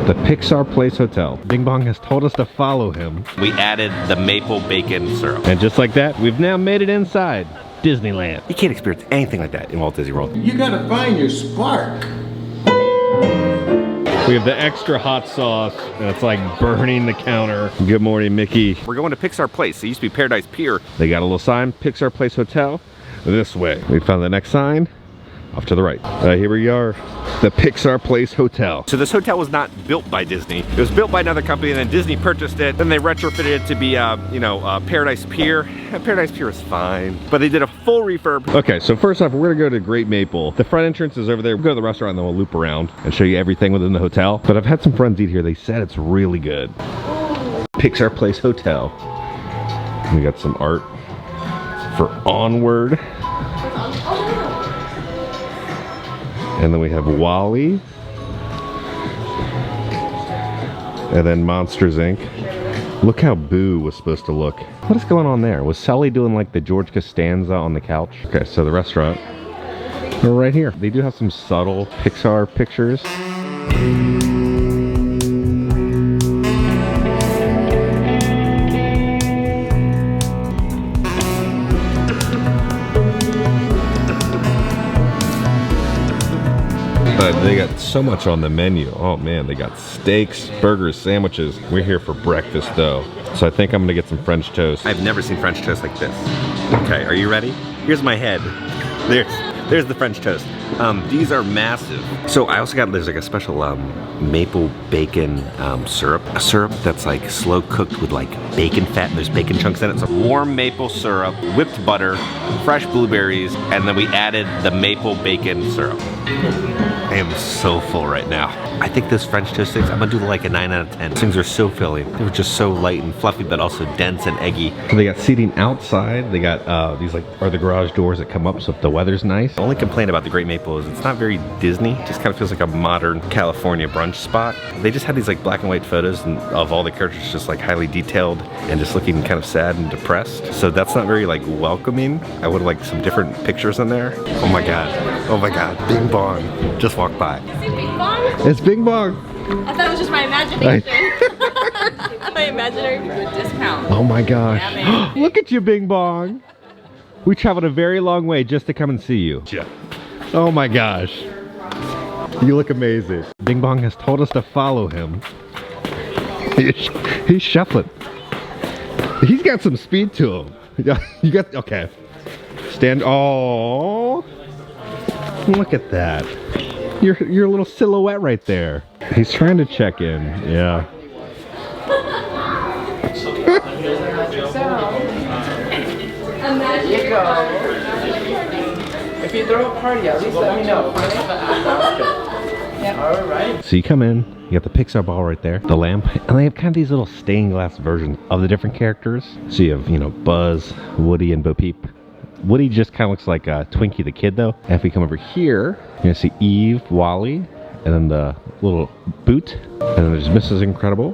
The Pixar Place Hotel. Bing Bong has told us to follow him. We added the maple bacon syrup. And just like that, we've now made it inside Disneyland. You can't experience anything like that in Walt Disney World. You gotta find your spark. We have the extra hot sauce, and it's like burning the counter. Good morning, Mickey. We're going to Pixar Place. It used to be Paradise Pier. They got a little sign, Pixar Place Hotel, this way. We found the next sign, off to the right. Here we are, the Pixar Place Hotel. So this hotel was not built by Disney. It was built by another company, and then Disney purchased it. Then they retrofitted it to be, Paradise Pier. Paradise Pier is fine, but they did a full refurb. Okay, so first off, we're gonna go to Great Maple. The front entrance is over there. We'll go to the restaurant and then we'll loop around and show you everything within the hotel. But I've had some friends eat here. They said it's really good. Pixar Place Hotel. We got some art for Onward. And then we have Wall-E. And then Monsters, Inc. Look how Boo was supposed to look. What is going on there? Was Sully doing like the George Costanza on the couch? Okay, so the restaurant. We're right here. They do have some subtle Pixar pictures. They got so much on the menu. Oh man, they got steaks, burgers, sandwiches. We're here for breakfast though. So I think I'm gonna get some French toast. I've never seen French toast like this. Okay, are you ready? Here's my head. There's the French toast. These are massive. So I also got, there's like a special maple bacon syrup. A syrup that's like slow cooked with like bacon fat, and there's bacon chunks in it. So warm maple syrup, whipped butter, fresh blueberries, and then we added the maple bacon syrup. I am so full right now. I think those French toast sticks, I'm gonna do like a 9 out of 10. These things are so filling. They were just so light and fluffy, but also dense and eggy. So they got seating outside. They got these are the garage doors that come up so if the weather's nice. The only complaint about the Great Maple is it's not very Disney. It just kind of feels like a modern California brunch spot. They just had these like black and white photos of all the characters just like highly detailed and just looking kind of sad and depressed. So that's not very like welcoming. I would like some different pictures in there. Oh my God. Oh my God. Bing Bong just walked by. Is it Bing Bong? It's Bing Bong. I thought it was just my imagination. My imaginary food discount. Oh my gosh. Yeah, look at you, Bing Bong. We traveled a very long way just to come and see you. Yeah. Oh my gosh. You look amazing. Bing Bong has told us to follow him. He's shuffling. He's got some speed to him. You got, okay. Stand, oh. Look at that. Your little silhouette right there. He's trying to check in, yeah. Here you go. If you throw a party, at least let me know. Yeah. All right. So you come in, you got the Pixar ball right there, the lamp, and they have kind of these little stained glass versions of the different characters. So you have, Buzz, Woody, and Bo Peep. Woody just kind of looks like Twinkie the Kid though. And if we come over here, you're gonna see Eve, Wall-E, and then the little boot. And then there's Mrs. Incredible,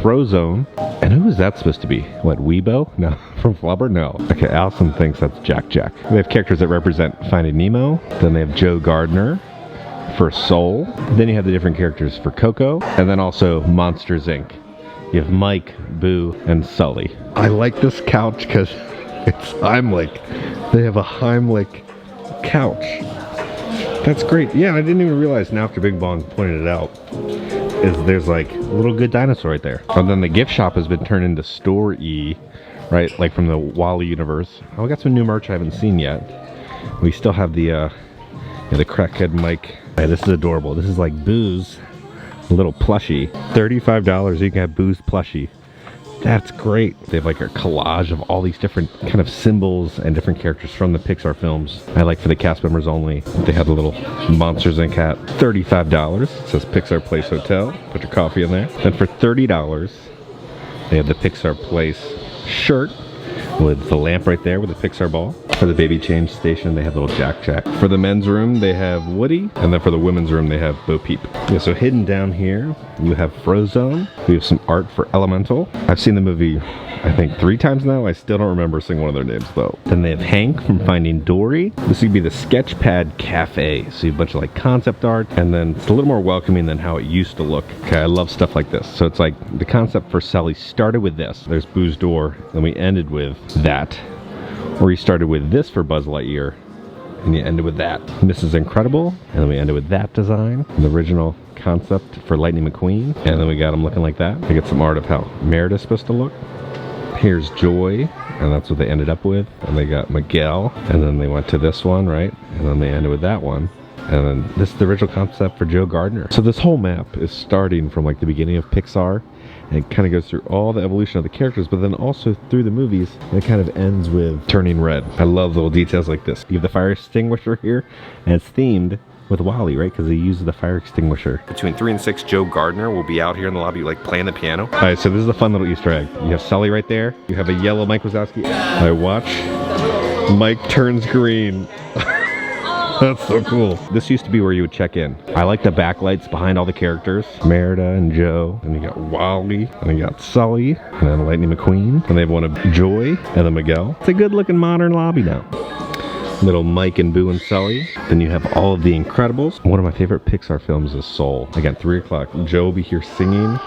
Frozone. And who is that supposed to be? What, Weebo? No, from Flubber? No. Okay, Allison thinks that's Jack Jack. They have characters that represent Finding Nemo. Then they have Joe Gardner for Soul. Then you have the different characters for Coco. And then also Monsters, Inc. You have Mike, Boo, and Sully. I like this couch because it's Heimlich. They have a Heimlich couch. That's great. Yeah, I didn't even realize now after Bing Bong pointed it out, is there's like a little good dinosaur right there. And then the gift shop has been turned into Store E, right? Like from the Wall-E universe. Oh, we got some new merch I haven't seen yet. We still have the crackhead Mike. Hey, this is adorable. This is like Boo's little plushie. $35, you can have Boo's plushie. That's great. They have like a collage of all these different kind of symbols and different characters from the Pixar films. I like for the cast members only. They had a little Monsters Inc. hat. $35. It says Pixar Place Hotel. Put your coffee in there. Then for $30, they have the Pixar Place shirt. with the lamp right there with the Pixar ball. For the baby change station, they have little Jack Jack. For the men's room, they have Woody. And then for the women's room, they have Bo Peep. Yeah, so hidden down here, you have Frozone. We have some art for Elemental. I've seen the movie, I think 3 times now. I still don't remember seeing one of their names though. Then they have Hank from Finding Dory. This would be the Sketchpad Cafe. So you have a bunch of like concept art, and then it's a little more welcoming than how it used to look. Okay, I love stuff like this. So it's like the concept for Sully started with this. There's Boo's door, and we ended with that. Or you started with this for Buzz Lightyear, and you ended with that. And this is Incredible, and then we ended with that design. The original concept for Lightning McQueen, and then we got them looking like that. We get some art of how Merida's supposed to look. Here's Joy, and that's what they ended up with. And they got Miguel, and then they went to this one, right? And then they ended with that one. And then this is the original concept for Joe Gardner. So this whole map is starting from like the beginning of Pixar, and it kind of goes through all the evolution of the characters, but then also through the movies, and it kind of ends with Turning Red. I love little details like this. You have the fire extinguisher here, and it's themed with Wally, right? Because he uses the fire extinguisher. Between 3 and 6, Joe Gardner will be out here in the lobby, like playing the piano. All right, so this is a fun little Easter egg. You have Sully right there. You have a yellow Mike Wazowski. I watch. Mike turns green. That's so cool. This used to be where you would check in. I like the backlights behind all the characters. Merida and Joe, and you got Wally, and you got Sully, and then Lightning McQueen, and they have one of Joy, and then Miguel. It's a good looking modern lobby now. Little Mike and Boo and Sully. Then you have all of the Incredibles. One of my favorite Pixar films is Soul. Again, 3 o'clock. Joe will be here singing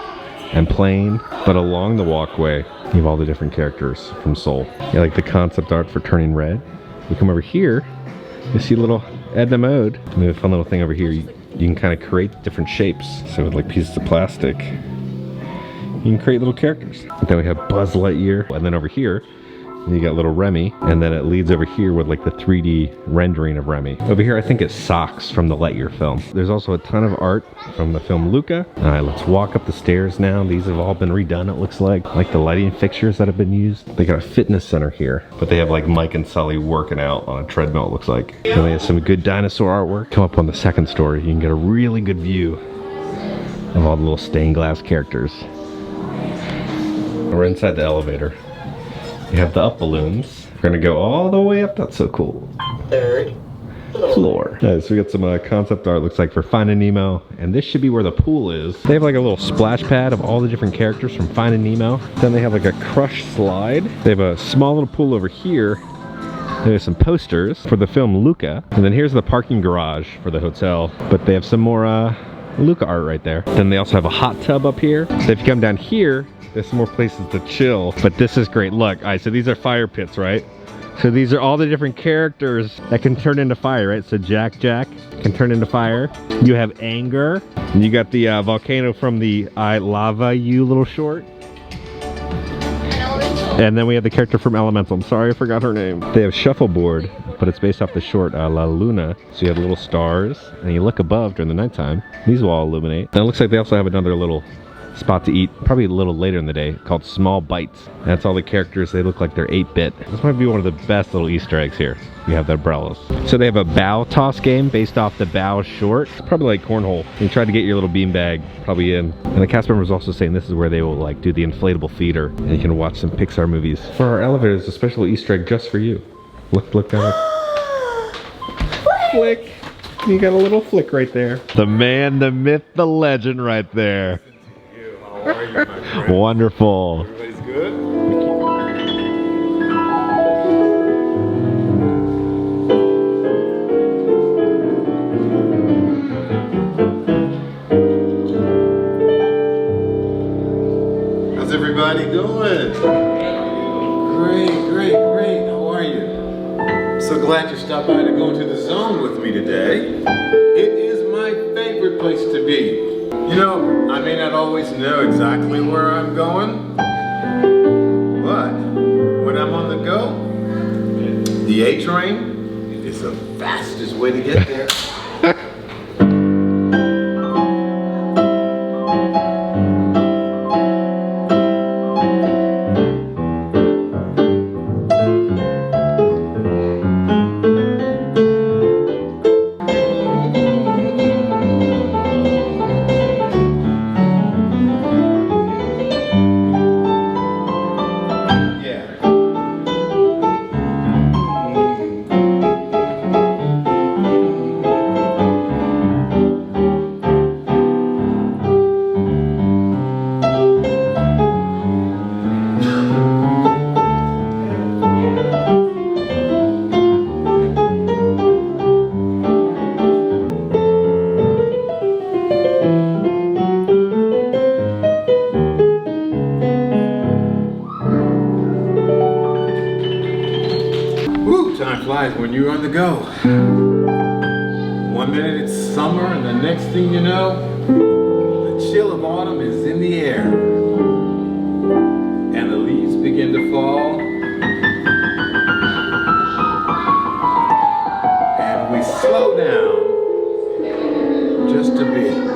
and playing, but along the walkway, you have all the different characters from Soul. You like the concept art for Turning Red. We come over here, you see little Edna Mode. And we have a fun little thing over here. You can kind of create different shapes. So with like pieces of plastic, you can create little characters. And then we have Buzz Lightyear. And then over here, you got little Remy, and then it leads over here with like the 3D rendering of Remy. Over here I think it's socks from the Lightyear film. There's also a ton of art from the film Luca. All right, let's walk up the stairs now. These have all been redone, it looks like the lighting fixtures that have been used. They got a fitness center here, but they have like Mike and Sully working out on a treadmill, it looks like. And they have some good dinosaur artwork. Come up on the second story, you can get a really good view of all the little stained glass characters. We're inside the elevator. You have the up balloons. We're gonna go all the way up. That's so cool. Third floor. Yeah, so we got some concept art, looks like, for Finding Nemo, and this should be where the pool is. They have like a little splash pad of all the different characters from Finding Nemo. Then they have like a crush slide. They have a small little pool over here. There's some posters for the film Luca, and then here's the parking garage for the hotel. But they have some more Luca art right there. Then they also have a hot tub up here. So if you come down here, there's some more places to chill, but this is great. Look, all right, so these are fire pits, right? So these are all the different characters that can turn into fire, right? So Jack Jack can turn into fire. You have Anger, and you got the volcano from the I Lava You little short. And then we have the character from Elemental. I'm sorry, I forgot her name. They have Shuffleboard, but it's based off the short La Luna. So you have little stars, and you look above during the nighttime. These will all illuminate. And it looks like they also have another little spot to eat, probably a little later in the day, called Small Bites. And that's all the characters. They look like they're 8-bit. This might be one of the best little Easter eggs here. You have the umbrellas. So they have a bow toss game based off the bow short. It's probably like cornhole. You try to get your little beanbag probably in. And the cast member is also saying this is where they will like do the inflatable theater, and you can watch some Pixar movies. For our elevator, there's a special Easter egg just for you. Look down there. Flick. You got a little flick right there. The man, the myth, the legend right there. How are you, my friend? Wonderful. Everybody's good? How's everybody doing? Great. How are you? So glad you stopped by to go into the zone with me today. It is my favorite place to be. You know, I may not always know exactly where I'm going, but when I'm on the go, the A train is the fastest way to get there. flies when you're on the go. One minute it's summer, and the next thing you know, the chill of autumn is in the air. And the leaves begin to fall. And we slow down just a bit.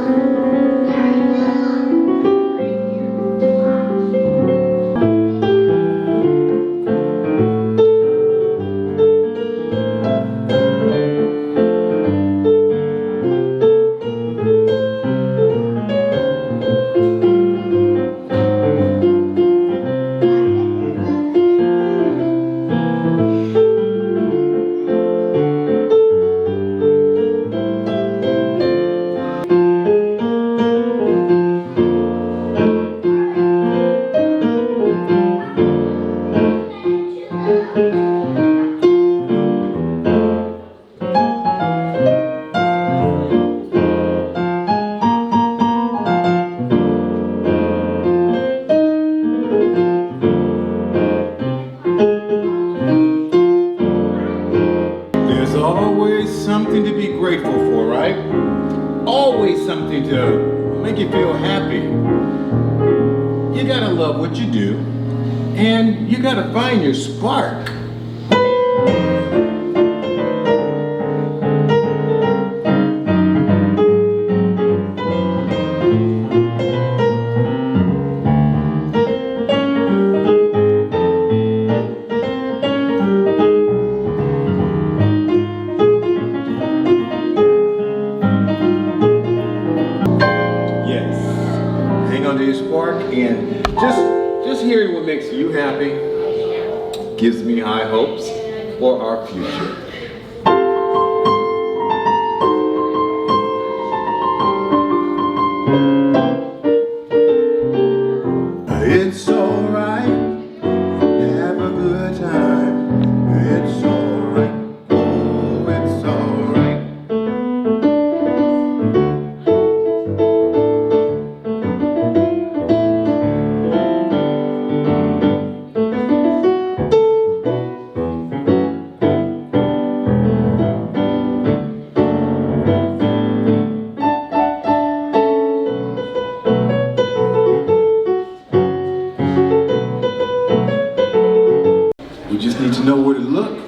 Something to be grateful for, right? Always something to make you feel happy. You gotta love what you do, and you gotta find your spark. And just hearing what makes you happy gives me high hopes for our future. It's alright, have a good time. It's alright, oh, it's alright. We just need to know where to look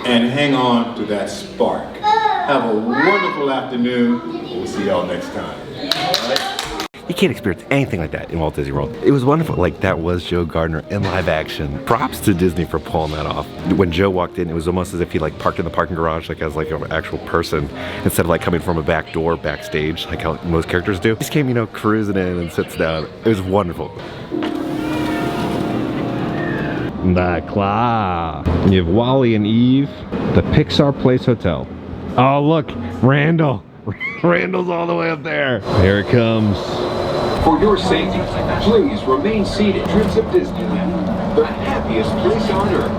and hang on to that spark. Have a wonderful afternoon. We'll see y'all next time. You can't experience anything like that in Walt Disney World. It was wonderful. Like, that was Joe Gardner in live action. Props to Disney for pulling that off. When Joe walked in, it was almost as if he like parked in the parking garage like as like an actual person instead of like coming from a back door backstage like how most characters do. He just came, you know, cruising in and sits down. It was wonderful. The Claw. You have Wally and Eve, the Pixar Place Hotel. Oh, look, Randall. Randall's all the way up there. Here it comes. For your safety, please remain seated. Trips of Disneyland, the happiest place on earth.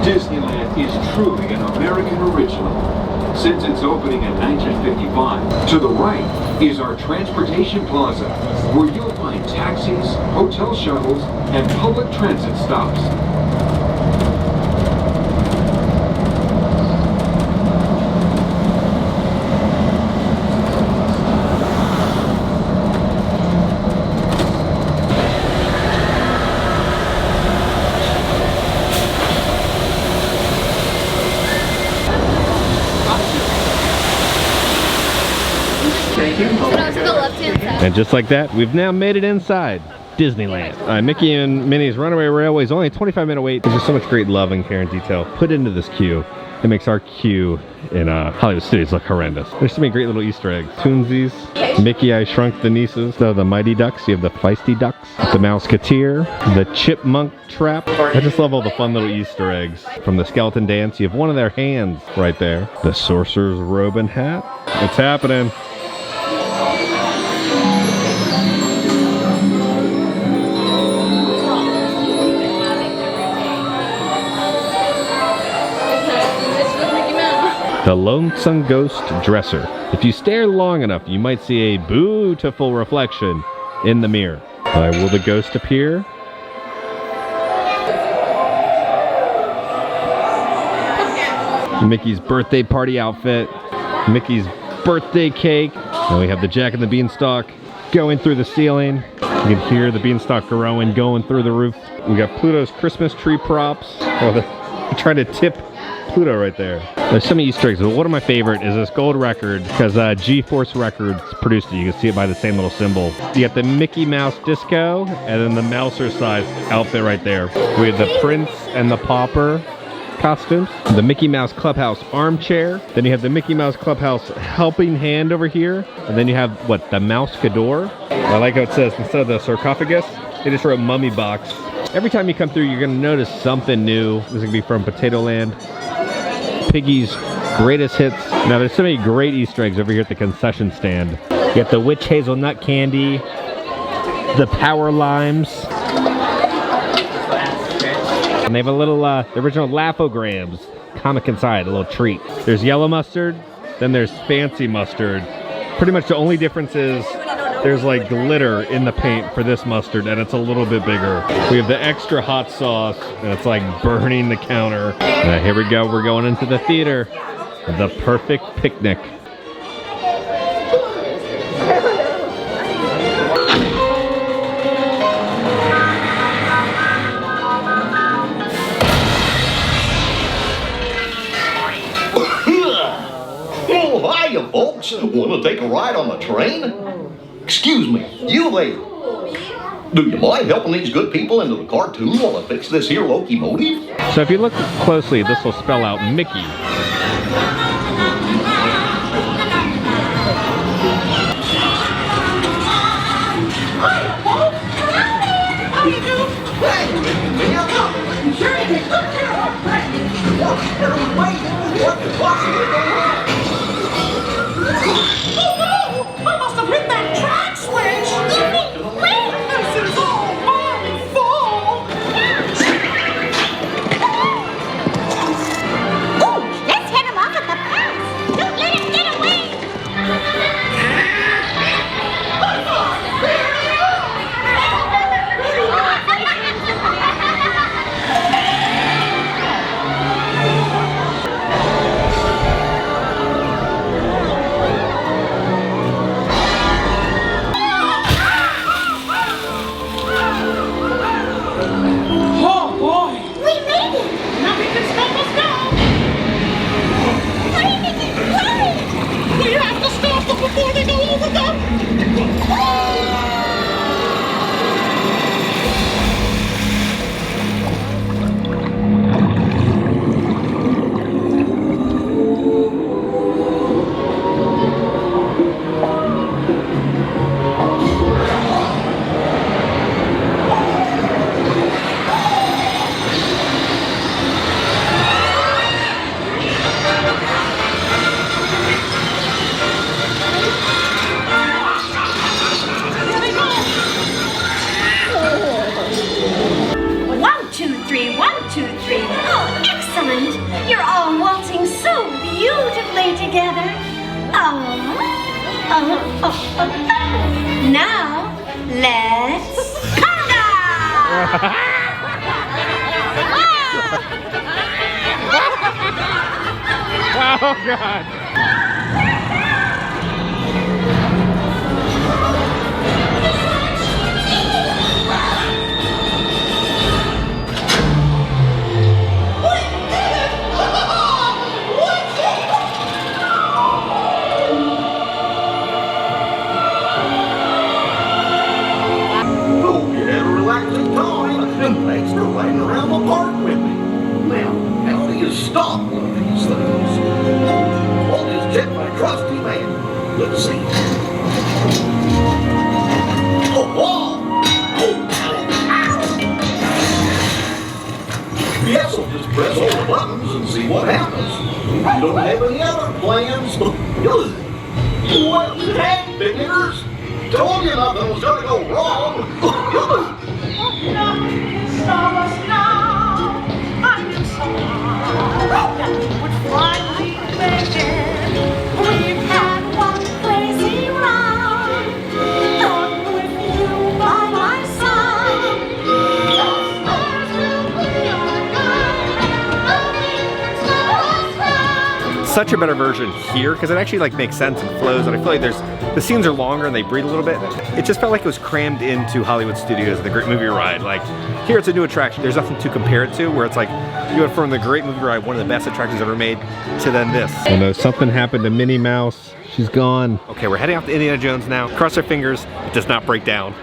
Disneyland is truly an American original. Since its opening in 1955, to the right is our Transportation Plaza, where you'll find taxis, hotel shuttles, and public transit stops. And just like that, we've now made it inside Disneyland. Mickey and Minnie's Runaway Railway is only a 25-minute wait. There's just so much great love and care and detail put into this queue. It makes our queue in Hollywood Studios look horrendous. There's so many great little Easter eggs. Toonsies, Mickey, I Shrunk the Nieces, the Mighty Ducks, you have the Feisty Ducks, the Mouseketeer, the Chipmunk Trap. I just love all the fun little Easter eggs. From the Skeleton Dance, you have one of their hands right there. The Sorcerer's Robe and Hat. It's happening. The Lonesome Ghost Dresser. If you stare long enough, you might see a beautiful reflection in the mirror. Will the ghost appear? Mickey's birthday party outfit, Mickey's birthday cake. And we have the Jack and the Beanstalk going through the ceiling. You can hear the beanstalk growing, going through the roof. We got Pluto's Christmas tree props. Oh, they're trying to tip Pluto right there. There's some Easter eggs, but one of my favorite is this gold record because G-Force Records produced it. You can see it by the same little symbol. You got the Mickey Mouse disco and then the Mouser-sized outfit right there. We have the Prince and the Pauper costumes, the Mickey Mouse Clubhouse armchair, then you have the Mickey Mouse Clubhouse helping hand over here, and then you have, what, the Mouse Cador? I like how it says, instead of the sarcophagus, they just wrote mummy box. Every time you come through, you're gonna notice something new. This is gonna be from Potato Land. Piggy's greatest hits. Now there's so many great Easter eggs over here at the concession stand. You got the witch hazelnut candy, the power limes, and they have a little, the original Laugh-O-Grams comic inside, a little treat. There's yellow mustard, then there's fancy mustard. Pretty much the only difference is there's like glitter in the paint for this mustard and it's a little bit bigger. We have the extra hot sauce and it's like burning the counter. Here we go, we're going into the theater. The perfect picnic. Oh, hiya, folks. Want to take a ride on the train? Excuse me, you there. Do you mind helping these good people into the cartoon while I fix this here locomotive? So if you look closely, this will spell out Mickey. Now, let's conga! Oh, God. Thanks for riding around the park with me. Now, how do you stop one of these things? I'll just check my trusty man. Let's see. Oh, whoa! Oh, ow! Yes, I'll just press all the buttons and see what happens. You don't have any other plans? What you had, beginners? Told you nothing was gonna go wrong. Stop us now, I knew someone that would finally make it. We've had one crazy ride, done with you by my side. The stars will be our guide, nothing can slow us down. such a better version here because it actually like makes sense and flows, and I feel like the scenes are longer and they breathe a little bit. It just felt like it was crammed into Hollywood Studios, the Great Movie Ride. Like here it's a new attraction. There's nothing to compare it to, where it's like you went from the Great Movie Ride, one of the best attractions ever made, to then this. Oh no, something happened to Minnie Mouse. She's gone. Okay, we're heading off to Indiana Jones now. Cross our fingers, it does not break down.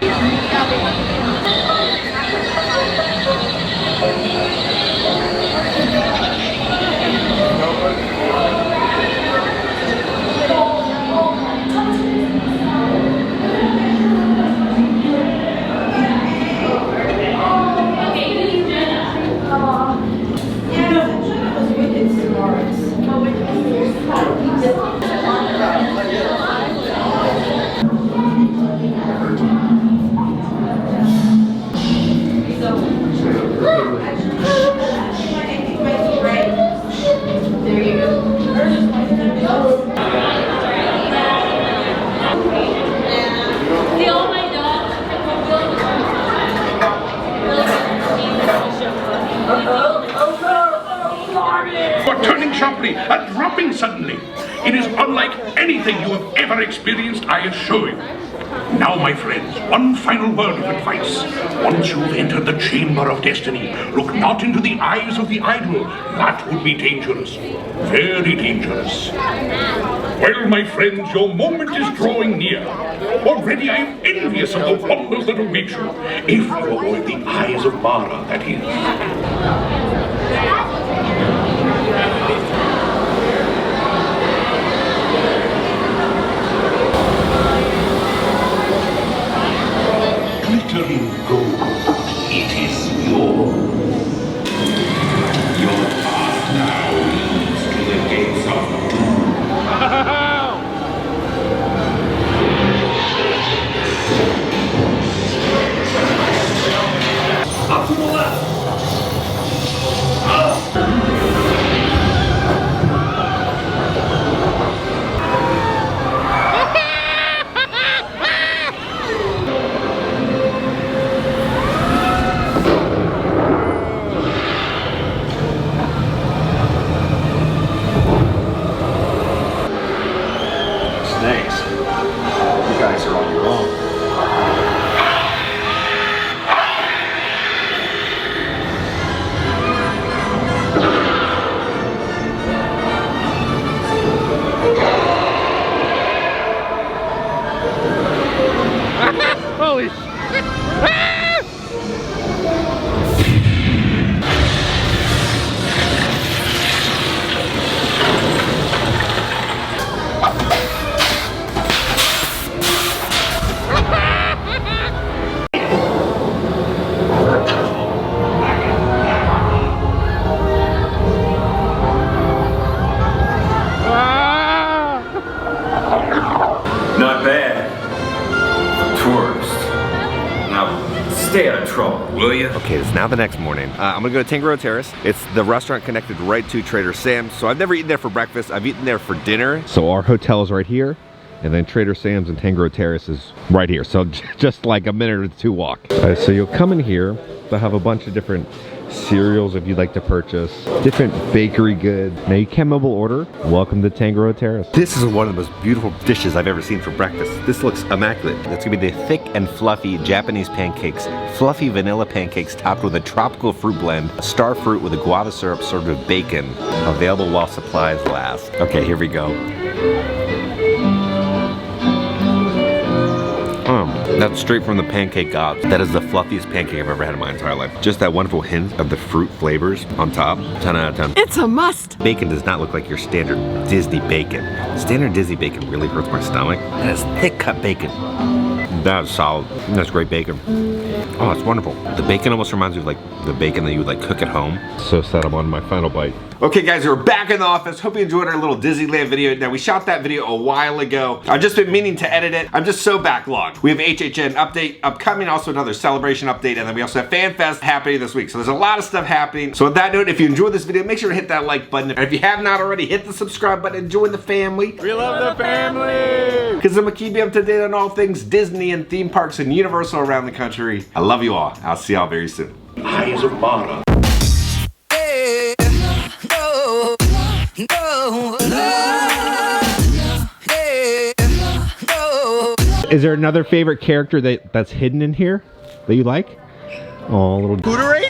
Turning sharply and dropping suddenly. It is unlike anything you have ever experienced, I assure you. Now, my friends, one final word of advice. Once you've entered the chamber of destiny, look not into the eyes of the idol. That would be dangerous. Very dangerous. Well, my friends, your moment is drawing near. Already I am envious of the wonders that await you. If you avoid the eyes of Mara, that is. Glittering gold, it is yours. Your path now leads to the gates of doom. Up to the left. Thanks. You guys are on your own. Holy shit. Not bad. Tourist. Now, stay out of trouble, will you? Okay, it's now the next morning. I'm gonna go to Tango Terrace. It's the restaurant connected right to Trader Sam's. So I've never eaten there for breakfast. I've eaten there for dinner. So our hotel is right here, and then Trader Sam's and Tango Terrace is right here. So just like a minute or two walk. So you'll come in here. They'll have a bunch of different cereals if you'd like to purchase, different bakery goods. Now you can mobile order. Welcome to Tango Terrace. This is one of the most beautiful dishes I've ever seen for breakfast. This looks immaculate. It's gonna be the thick and fluffy Japanese pancakes. Fluffy vanilla pancakes topped with a tropical fruit blend, star fruit with a guava syrup served with bacon. Available while supplies last. Okay, here we go. That's straight from the pancake gods. That is the fluffiest pancake I've ever had in my entire life. Just that wonderful hint of the fruit flavors on top. 10 out of 10. It's a must. Bacon does not look like your standard Disney bacon. Standard Disney bacon really hurts my stomach. That is thick cut bacon. That is solid. That's great bacon. Oh, it's wonderful. The bacon almost reminds me of like the bacon that you would like cook at home. So sad I'm on my final bite. Okay guys, we're back in the office. Hope you enjoyed our little Disneyland video. Now we shot that video a while ago. I've just been meaning to edit it. I'm just so backlogged. We have HHN update upcoming, also another celebration update, and then we also have Fan Fest happening this week. So there's a lot of stuff happening. So on that note, if you enjoyed this video, make sure to hit that like button. And if you have not already, hit the subscribe button and join the family. We love the family! Because I'm gonna keep you up to date on all things Disney and theme parks and Universal around the country. I love you all. I'll see y'all very soon. Eyes of Mara. No. Is there another favorite character that's hidden in here that you like? Oh, little Hooterade?